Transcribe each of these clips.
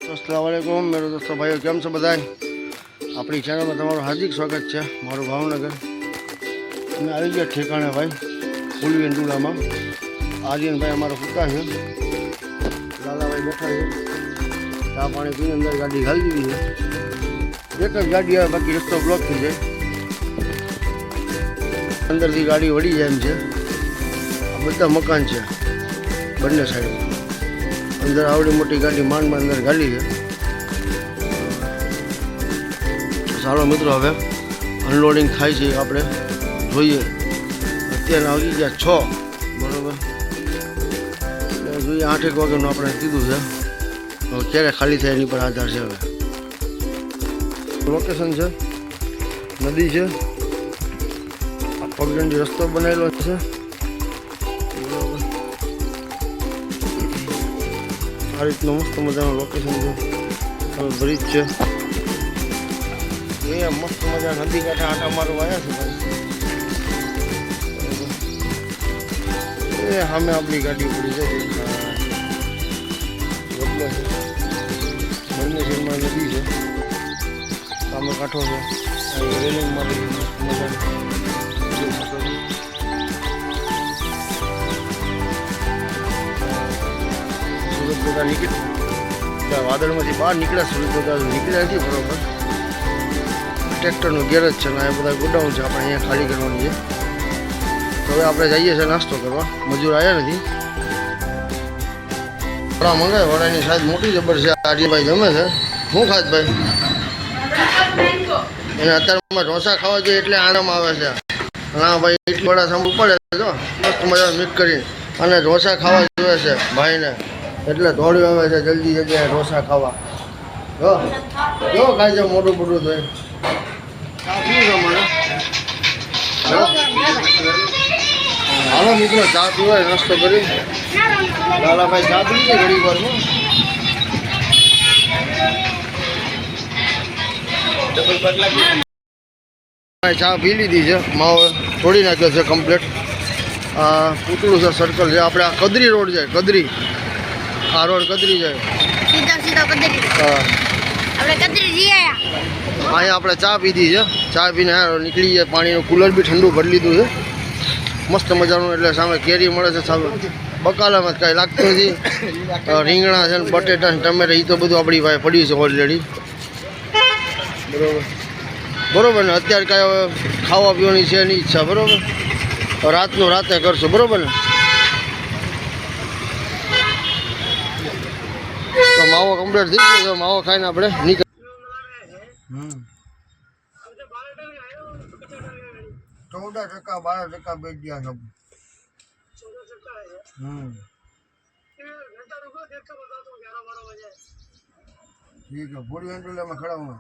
अस्सलाम वालेकुम मेरे दोस्तों भाइयों केम छो बधाई अपनी चैनल में तमाરું हार्दिक स्वागत है। मारू भावनगर मैं आई गया ठेकाणे भाई फूली वेंडुला में आर्यन भाई अमरा फूटा है लाला भाई बैठा है चा पानी पीने अंदर गाड़ी घाल दी है एक ज गाड़ी आवे बाकी रस्तो ब्लॉक थी जाए अंदर थी गाड़ी वड़ी जाए एम है। आ बधा मकान है बंने साइड अंदर आवड़ी मोटी गाड़ी માંડ માંડ अंदर गाड़ी है। ચાલો મિત્રો હવે અનલોડિંગ થાય છે આપણે જોઈએ। અત્યારે આવી ગયા 6 બરોબર એટલે જોઈએ 8 વાગ્યાનું આપણે કીધું છે હવે ક્યારે ખાલી થાય એની પર આધાર છે। હવે લોકેશન છે નદી છે આ પગદંડી રસ્તો બનાવેલો છે आ रीतनु मस्त मजा लोकेशन है ब्रिज है ये मस्त मजा नदी कांठे आटा मारवा आया छे भाई ये हमें अपनी गाड़ी पड़ी है बंने शहर में नदी है सामने कांठो है रेलिंग मारी मजा वादल में बहार निकला सूरत निकला नहीं बराबर ट्रेक्टर गेरेज है ना बदा गोडाउन है अपने अँ खाली करवानी है। तो हम आप जाइए नास्तो करवा मजूर आया नहीं वड़ा मंगाए वड़ा की शायद मोटी जबर से आर्य भाई जमे है शू खात भाई अत्यार ढोसा खावा जो एट आराम आवे छे। हाँ भाई इडली वड़ा सांभू पड़े जो मस्त मजा मिक्स कर ढोसा खावा जोए छे भाई ने એટલે દોડ્યો આવે છે જલ્દી જગ્યાએ ઢોસા ખાવા જો જો ખાઈ જાવ મોટું મોટું તો ચા પીવું છે મને હાલો મિત્રો ચા પીવાય નાસ્તો કરી લાલાભાઈ ચા પી છે ઘડી વારમાં ચા પી લીધી છે માવો તોડી નાખ્યો છે કમ્પ્લીટ। આ પૂતળું છે સર્કલ છે આપણે આ કદરી રોડ જાય કદરી आ रोड कदरी जाए सीधा सीधा कदरी हां આપણે કદરી જી આયા આયા આપણે ચા પીધી છે ચા પીને નીકળી જાય પાણીનું કુલર બી ઠંડુ ભરી લીધું છે મસ્ત મજાનું। એટલે સામે કેરી મળે છે સામે બકાલામાં કાંઈ લાગતું નથી રીંગણા છે બટેટા ટમેટા એ તો બધું આપણી પાસે પડ્યું છે ઓલરેડી બરોબર બરોબર ને અત્યારે કાંઈ ખાવા પીવાની છે એની ઈચ્છા બરોબર રાતનું રાતે કરશો બરોબર ને। तो मावो कम्प्लीट थी गयो मावो खाई अपने निकल 14% 12% बेच दिया सब ठीक है पूरी घंटे में खड़ा हूँ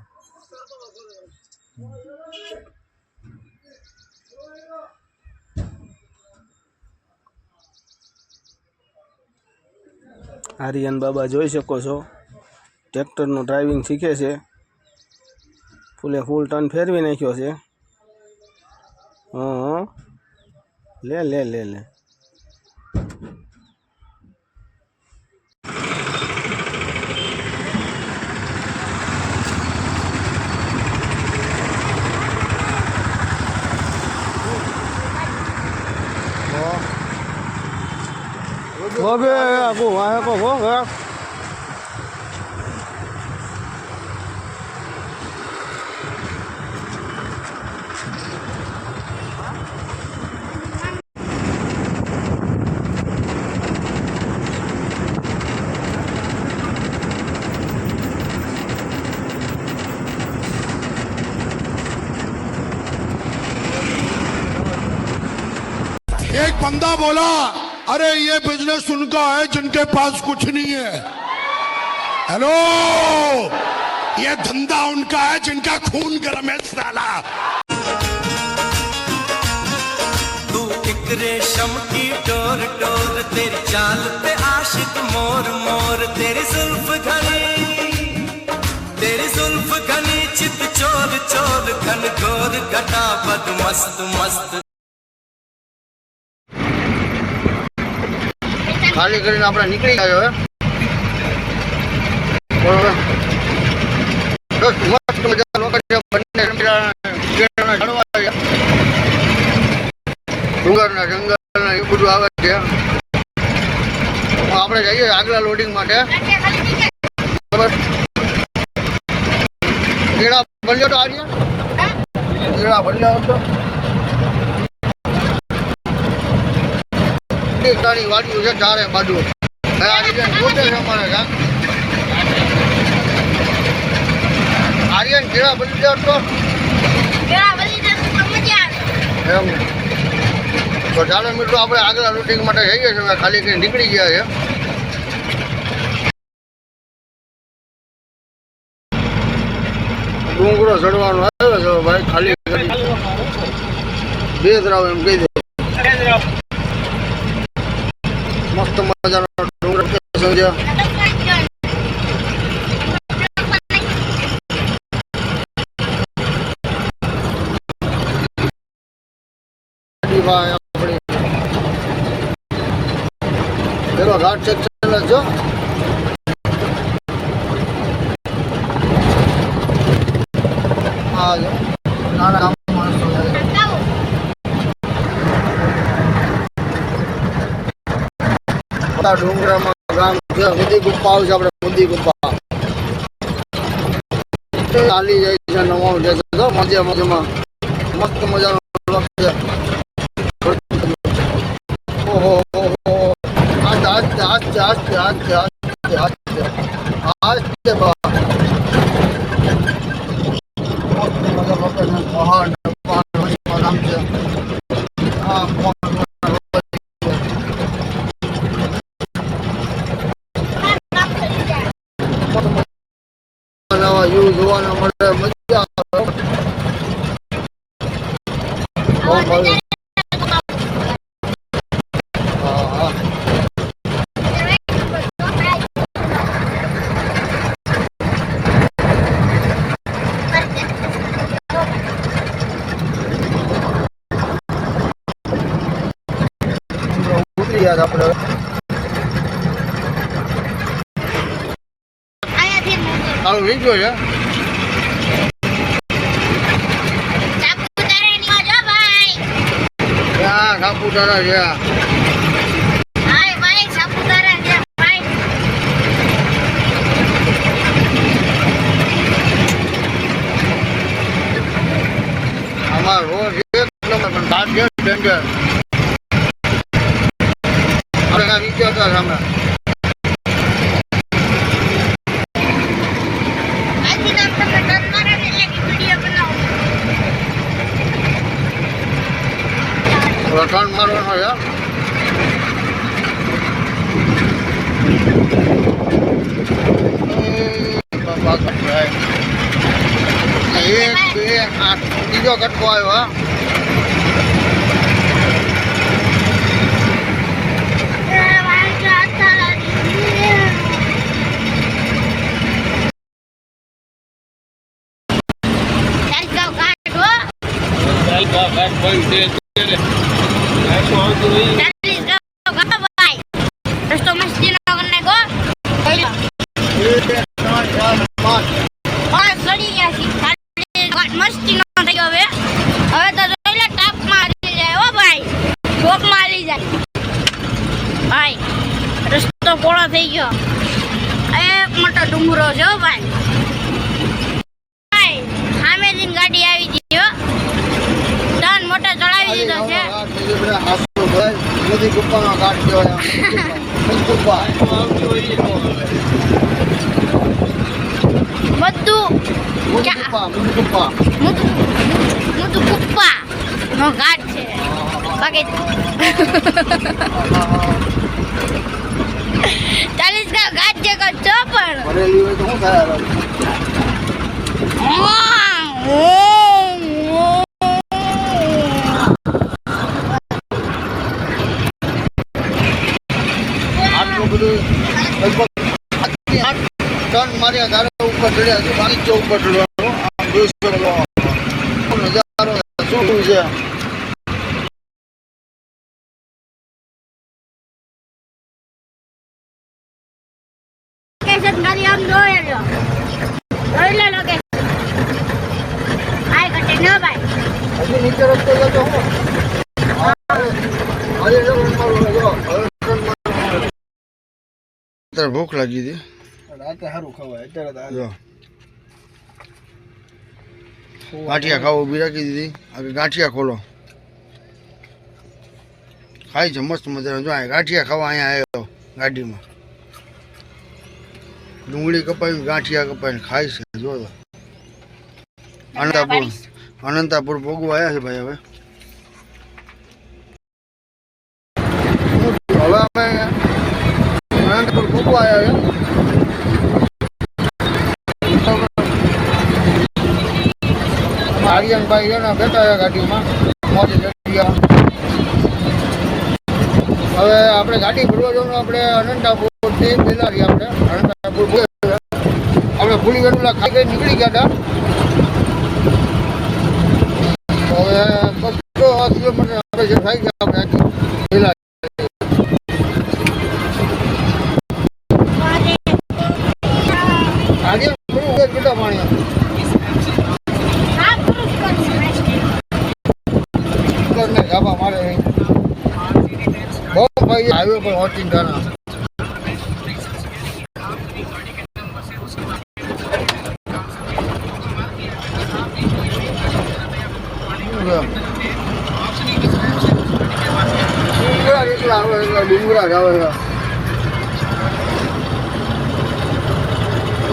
आर्यन बाबा જોઈ શકો છો ટ્રેક્ટરનું ડ્રાઇવિંગ શીખે છે ફૂલે ફૂલ ટર્ન ફેરવી નાખ્યો છે। હા લે લે લે લે Oke, aku wah kok enggak. एक बंदा बोला अरे ये बिजनेस उनका है जिनके पास कुछ नहीं है। हेलो ये धंधा उनका है जिनका खून गर्म है साला। तू एक रेशम की डोर डोर तेरी चाल पे आशिक मोर मोर तेरी जुल्फ घनी चित चोर चोर घन घोर घटा बद मस्त मस्त खाली કરીને આપણે નીકળી ગયા હવે બરોબર બસ મસ્ત મજા લોકેશન બંને કેળાના ઝાડવા આવ્યા ડુંગરના જંગલના એ બધું આવે છે આપણે જઈએ આગલા લોડિંગ માટે બરાબર કેળા બન્યો તો આજે કેળા બન્યા હતો તારી વાડીઓ છે ચારે બાજુ આ રીતે જોતે છે અમારે આર્યન કેળા બની જાવ તો એમ તો ચાલો મિત્રો આપણે આગલા રૂટિંગ માટે જઈએ છીએ ખાલી કરીને નીકળી ગયા છે ડુંગરો ચડવાનો આવ્યો છે ભાઈ ખાલી બે ધરાવ એમ કહી દે મસ્ત મજાનો ડુંગર સમજ્યા પેલો ઘાટ છે જો હા જો નાના માણસો ડુંગરામાં ગામ છે મુદી ગુફા આવશે આપણે મુદી ગુફા ચાલી જાય છે નવાણું જાય છે મજા મજામાં મસ્ત મજાનો છે ઓહો આસ્તે આસ્તે આસ્તે આસ્તે આસ્તે આસ્તે આસ્તે બા મસ્ત મજા લોકેશન પહાડ ગામ છે હા યુ જોવાના મળે મજા આવે ઉતરી યાર આપણે તારું વીજો છે સાપુતારા છે અમાર રોડ એક નંબર પણ ઘાટ છે ડેન્જર આપણે વિચારતા સામે ટર્ન મારવાનો છે એક બે આઠ બીજો કટકો આવ્યો રસ્તો મસ્તી નો કરને ગો સડી ગયા છે મસ્તી નો થઈ ગયો હવે તો જોઈ લે ટાપ મારી જાય હો ભાઈ ઠોક મારી જાય ભાઈ રસ્તો પોળો થઈ ગયો એક મોટો ડુંગરો છે હો ભાઈ ભાઈ સામેથી ગાડી આવી ગઈ હો ટન મોટો ચડાવી દીધો છે મોદી ગુફાનો ઘાટ કહેવાય ગુફા મુદુ ગુફા નો ઘાટ છે બાકી 40 का घाट છે કચ્ચો પણ ભરેલી હોય તો શું થાય ટર્ન માર્યા તારે ઉપર ચડ્યા છે નીચે ઉપર ચડવાનું આમ જોઈ શકો નજારો શું છે ગાડી આમ જોઈ લો અત્યારે ભૂખ લાગી હતી રાતે સારું ખવાય અત્યારે તો જો ગાંઠિયા ખાવા ઊભી રાખી દીધી હવે ગાંઠિયા ખોલો ખાય છે મસ્ત મજાના જો અહીંયા ગાંઠિયા ખાવા અહીંયા આવ્યો ગાડીમાં ડુંગળી કપાઈને ગાંઠિયા કપાઈને ખાય છે જો અનંતાપુર ભોગવા આવ્યા છે ભાઈ હવે અમે અનંતપુર ભોગવા આવ્યા છે આર્યનભાઈ છે ને બેઠા છે ગાડીમાં મોટી જગ્યા હવે આપણે ગાડી ભરવા જવાનું આપણે અનંતાપુરથી બેલારી આપણે અનંતાપુર આપણે ફૂલી વેડુલા ખાઈ ગઈ નીકળી ગયા હતા હવે 200 કિલોમીટર આપણે જે થઈ ગયા આપણે બેલારી આજે થોડું કેટલા પાણી ગાભા મારે બહુ ભાઈ હાઈવે પર વોચિંગ ગાના ડુંગરા જ આવે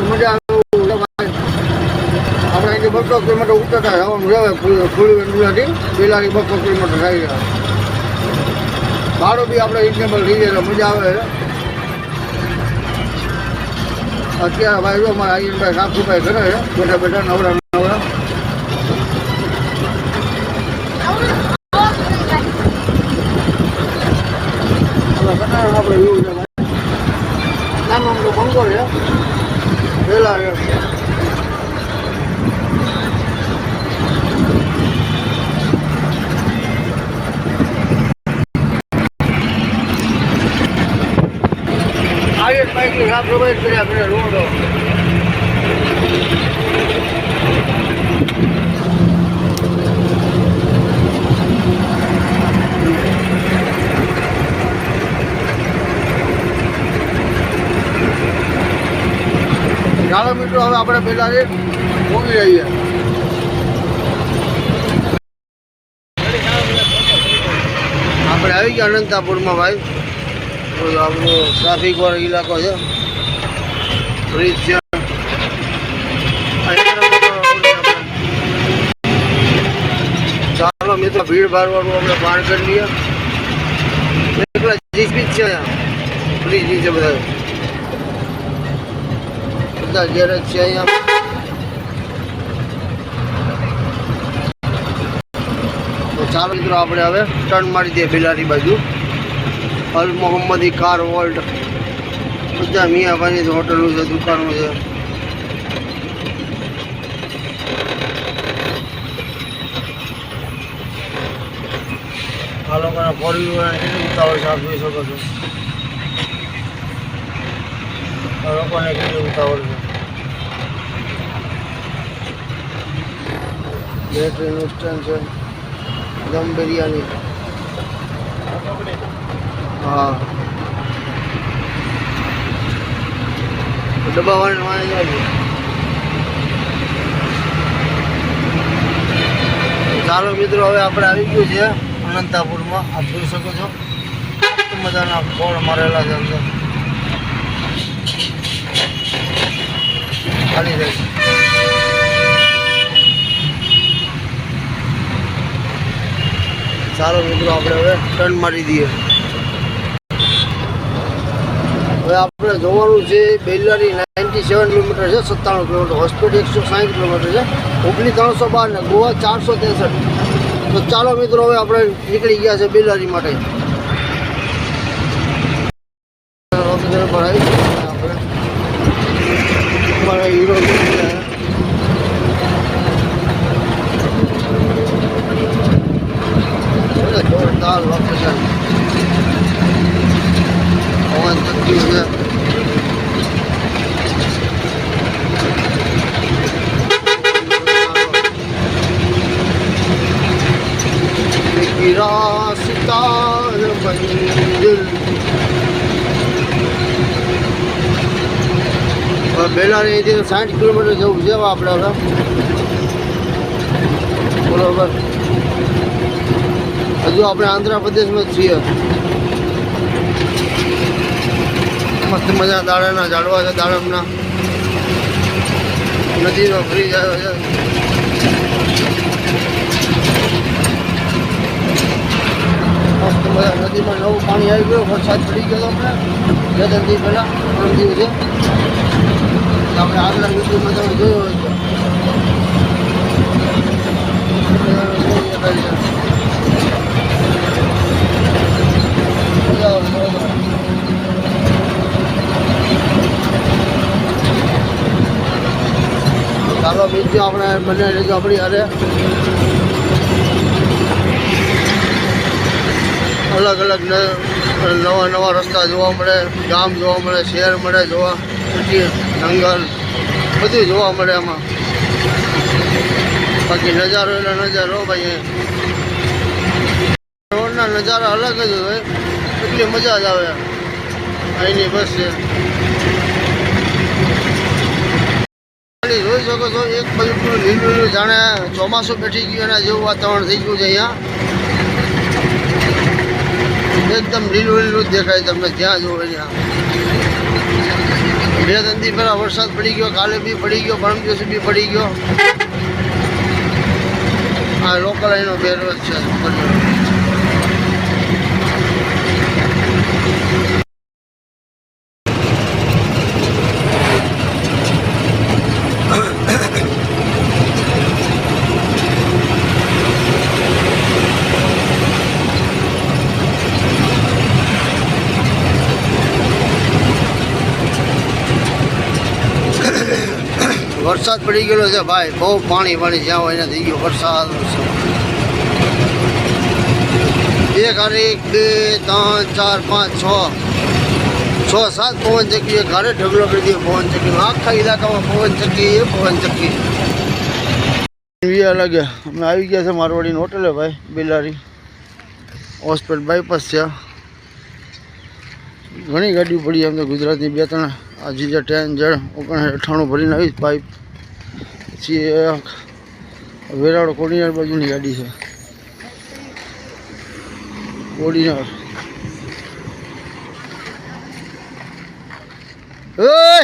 મજા આવે આપણે અહીંથી 200 કિલોમીટર ઉતરતા જવાનું રહે ફૂલી વેન્ડુલાથી બેલારી 200 કિલોમીટર થઈ ગયા ભાડું બી આપણે રિઝનેબલ થઈ જાય મજા આવે અત્યારે ભાઈ જો મારા આઈનભાઈ સાફસફાઈ કરે છે બેઠા બેઠા નવરા નવરા આપણે એવું છે નામ તો બંકો છે પેલા બાઈકની સાફ સફાઈ કર્યા આપણે રોડો ચાલો મિત્રો હવે આપણે પહેલા પહોંચી જઈએ આપણે આવી ગયા અનંતાપુરમાં ભાઈ આપણો ટ્રાફિક વાળો ઇલાકો છે બ્રિજ છે ચાલો મિત્રો ભીડ ભાડ વાળું આપણે પાર કરી લઈએ એકલા જીપી જ છે અહીંયા બ્રિજ નીચે બધા ગેરેજ છે અહીંયા તો ચાલો મિત્રો આપણે હવે ટર્ન મારી દઈએ બેલારી બાજુ અલ મોહમ્મદી કાર વર્લ્ડ બધા મિયાભાઈની હોટલો છે દુકાનો છે આ લોકોના ફોર વ્હીલર કેટલી ઉતાવળ છે આપ જોઈ શકો છો આ લોકોને કેટલી ઉતાવળ છે બેટરીનું સ્ટેન્ડ છે દમ બિરયાની હા ડબ્બાવાળાને વાંચી જાય ચાલો મિત્રો હવે આપણે આવી ગયું છે અનંતાપુરમાં આપ જોઈ શકો છો મજાના બોર્ડ મારેલા છે અંદર ખાલી જાય ચાલો મિત્રો આપણે હવે ટર્ન મારી દઈએ હવે આપણે જોવાનું છે બેલારી 97 કિલોમીટર છે 97 કિલોમીટર હોસ્પિટલ 160 કિલોમીટર છે હુબલી 312 ને ગોવા 463 તો ચાલો મિત્રો હવે આપણે નીકળી ગયા છે બેલારી માટે આપણે હીરો જોરદાર લોકેશન પવન ચક્કી છે गिरा सितार मंजिल બેલારી અહીંથી 60 કિલોમીટર જવું છે આપણે હવે બરોબર. હજુ આપણે આંધ્રપ્રદેશમાં જ છીએ. મસ્ત મજા દાડમના ઝાડવા છે. દાડમના નદીનો ફરી જાય છે. મસ્ત મજા નદીમાં નવું પાણી આવી ગયું. વરસાદ પડી ગયો આપણે 2 દિવસ પહેલાં 3 દિવસે. આપણે આગલા વિડીયોમાં તમે જોયો હોય તો ચાલો બીજું આપણે બને લેજો આપણી હારે. અલગ અલગ નવા નવા રસ્તા જોવા મળે, ગામ જોવા મળે, શહેર મળે જોવા, સિટી જંગલ બધું જોવા મળે એમાં. બાકી નજારો એટલે નજારો ભાઈ. રોડના નજારા અલગ જ હોય, એટલી મજા જ આવે. અહીંની બસ છે. જોઈ શકો છો એક બાજુ પૂરું લીલું લીલું જાણે ચોમાસું બેઠી ગયું એના જેવું વાતાવરણ થઈ ગયું છે અહીંયા. એકદમ લીલું લીલું જ દેખાય તમને જ્યાં જોવો ત્યાં. 2 દિવસ પહેલાં વરસાદ પડી ગયો, કાલે બી પડી ગયો, પરમ દિવસે બી પડી ગયો. આ લોકલ અહીંનો બેરોજ છે. વરસાદ પડી ગયેલો છે ભાઈ, બહુ પાણી જ્યાં હોય એને થઈ ગયો વરસાદ. 1 હારે 1 2 3 4 5 6 7 પવન ચક્કી. એક હારે ઢગલો કરી દઈએ પવન ચક્કી. આખા ઇલાકામાં પવન ચક્કી. લાગે અમે આવી ગયા છે મારવાડીની હોટલે ભાઈ, બેલારી હોસ્પિટલ બાયપાસ છે. ઘણી ગાડીઓ પડી એમ તો ગુજરાતની 2-3. આ જીજા 10 જણ 98 ભરીને આવી પાઇપ. પછી વેરાવળ કોડીનાર બાજુની ગાડી છે. કોડીનાર ઓય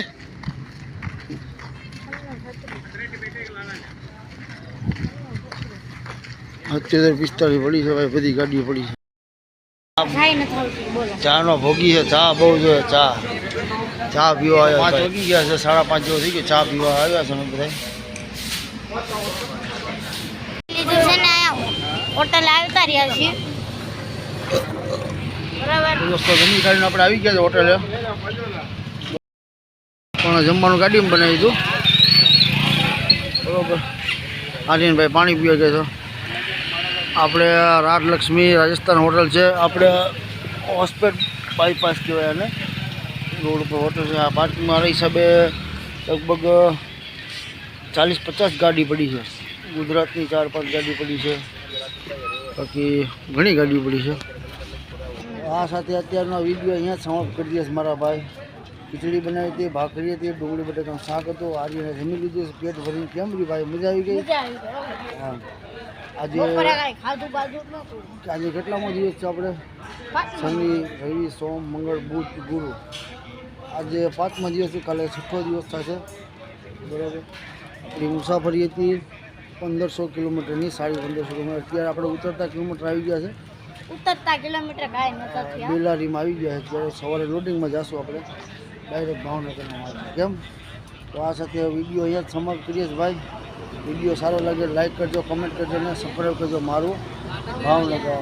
78-45 પડી છે ભાઈ, બધી ગાડીઓ પડી છે. ચાનો ભોગી છે. ચા બહુ જોઈએ. ચા પીવા આવ્યા. 5 વાગી ગયા છે, 5:30 જેવો થઈ ગયો. ચા પીવા આવ્યા છે બધા. હોટલ આવતા રહ્યા છીએ બરાબર. દોસ્તો જમી કાઢીને આપણે આવી ગયા છે હોટલે. પણ જમવાનું ગાડીમાં બનાવી હતું બરોબર. આર્યનભાઈ પાણી પીવા ગયા છો. આપણે રાજલક્ષ્મી રાજસ્થાન હોટલ છે. આપણે હોસ્પિટલ બાયપાસ કહેવાય અને રોડ ઉપર હોટલ છે. આ પાર્કિંગ મારા હિસાબે લગભગ 40-50 ગાડી પડી છે. ગુજરાતની 4-5 ગાડી પડી છે. બાકી ઘણી ગાડીઓ પડી છે. આ સાથે અત્યારનો વિડીયો અહીંયા જ સમાપ્ત કરી દઈશ મારા ભાઈ. ખીચડી બનાવી હતી, ભાખરી હતી, ડુંગળી બટાકાનું શાક હતું. આર્યને જમી લીધું છે પેટ ભરીને. કેમ રહ્યું ભાઈ? મજા આવી ગઈ? હા. આજે કેટલામો દિવસ છે આપણે? શનિ, રવિ, સોમ, મંગળ, બુધ, ગુરુ. આજે 5મો દિવસ છે. કાલે 6થો દિવસ થશે બરાબર. આપણી મુસાફરી હતી 1500 કિલોમીટરની, 1550 કિલોમીટર. અત્યારે આપણે ઉતરતા કિલોમીટર આવી ગયા છે. બેલારીમાં આવી ગયા છે. અત્યારે સવારે લોડિંગમાં જઈશું આપણે ડાયરેક્ટ ભાવનગરમાં. કેમ? તો આ સાથે વિડીયો અહીંયા જ સમાપ્ત કરીએ છીએ ભાઈ. વિડીયો સારો લાગે લાઈક કરજો, કમેન્ટ કરજો અને સબસ્ક્રાઈબ કરજો મારું ભાવનગર.